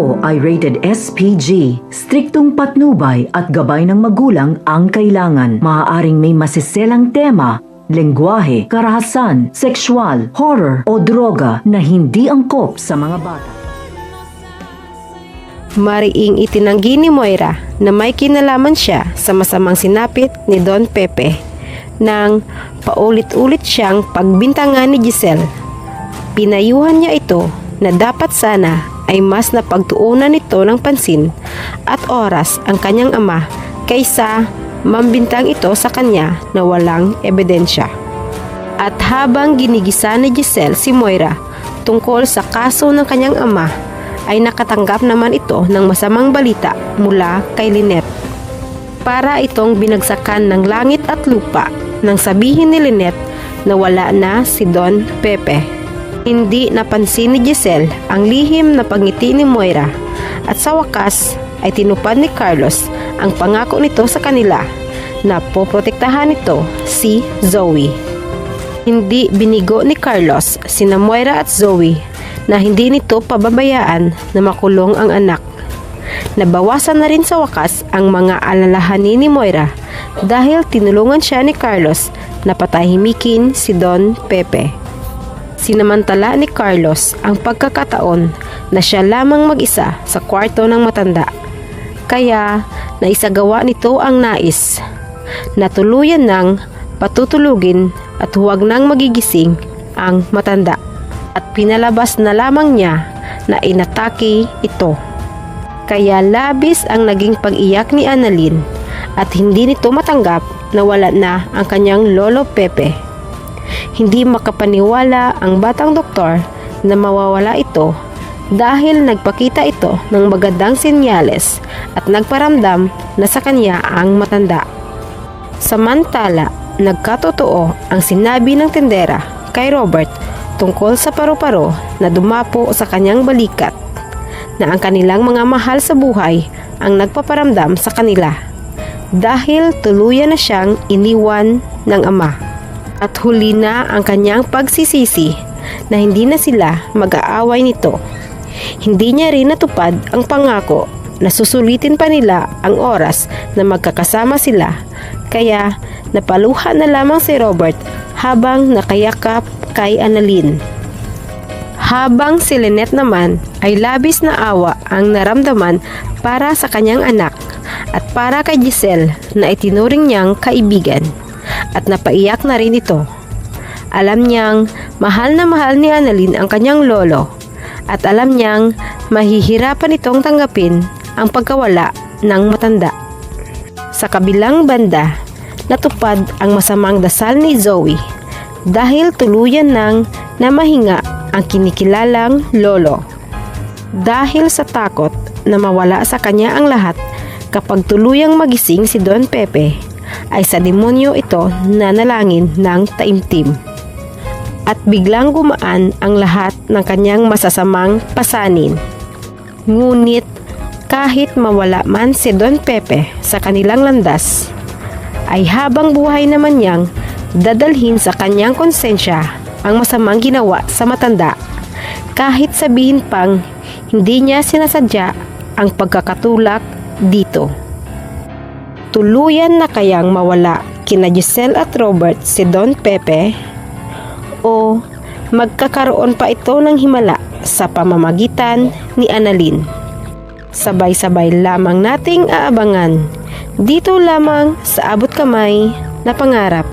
ito ay rated SPG. Striktong patnubay at gabay ng magulang ang kailangan. Maaaring may masiselang tema, lengguwahe, karahasan, sexual, horror o droga na hindi angkop sa mga bata. Mariing itinanggi ni Moira na may kinalaman siya sa masamang sinapit ni Don Pepe nang paulit-ulit siyang pagbintangan ni Giselle. Pinayuhan niya ito na dapat sana ay mas napagtuunan nito ng pansin at oras ang kanyang ama kaysa mambintang ito sa kanya na walang ebidensya. At habang ginigisa ni Giselle si Moira tungkol sa kaso ng kanyang ama, ay nakatanggap naman ito ng masamang balita mula kay Lynette. Para itong binagsakan ng langit at lupa nang sabihin ni Lynette na wala na si Don Pepe. Hindi napansin ni Giselle ang lihim na pagngiti ni Moira at sa wakas ay tinupad ni Carlos ang pangako nito sa kanila na poprotektahan nito si Zoe. Hindi binigo ni Carlos sina Moira at Zoe na hindi nito pababayaan na makulong ang anak. Nabawasan na rin sa wakas ang mga alalahanin ni Moira dahil tinulungan siya ni Carlos na patahimikin si Don Pepe. Sinamantala ni Carlos ang pagkakataon na siya lamang mag-isa sa kwarto ng matanda. Kaya naisagawa nito ang nais na tuluyan ng patutulugin at huwag nang magigising ang matanda. At pinalabas na lamang niya na inatake ito. Kaya labis ang naging pag-iyak ni Annalyn at hindi nito matanggap na wala na ang kanyang lolo Pepe. Hindi makapaniwala ang batang doktor na mawawala ito dahil nagpakita ito ng magandang senyales at nagparamdam na sa kanya ang matanda. Samantala, nagkatotoo ang sinabi ng tendera kay Robert tungkol sa paru-paro na dumapo sa kanyang balikat, na ang kanilang mga mahal sa buhay ang nagpaparamdam sa kanila dahil tuluyan na siyang iniwan ng ama. At huli na ang kanyang pagsisisi na hindi na sila mag-aaway nito. Hindi niya rin natupad ang pangako na susulitin pa nila ang oras na magkakasama sila, kaya napaluha na lamang si Robert habang nakayakap kay Annalyn. Habang si Lynette naman ay labis na awa ang naramdaman para sa kanyang anak at para kay Giselle na itinuring niyang kaibigan. At napaiyak na rin ito. Alam niyang mahal na mahal ni Annalyn ang kanyang lolo at alam niyang mahihirapan itong tanggapin ang pagkawala ng matanda. Sa kabilang banda, natupad ang masamang dasal ni Zoe dahil tuluyan nang namahinga ang kinikilalang lolo. Dahil sa takot na mawala sa kanya ang lahat kapag tuluyang magising si Don Pepe, ay sa demonyo ito nanalangin ng taimtim. At biglang gumaan ang lahat ng kanyang masasamang pasanin. Ngunit kahit mawala man si Don Pepe sa kanilang landas, ay habang buhay naman niyang dadalhin sa kanyang konsensya ang masamang ginawa sa matanda, kahit sabihin pang hindi niya sinasadya ang pagkakatulak dito. Tuluyan na kayang mawala kina Giselle at Robert si Don Pepe, o magkakaroon pa ito ng himala sa pamamagitan ni Annalyn? Sabay-sabay lamang nating aabangan dito lamang sa Abot Kamay na Pangarap.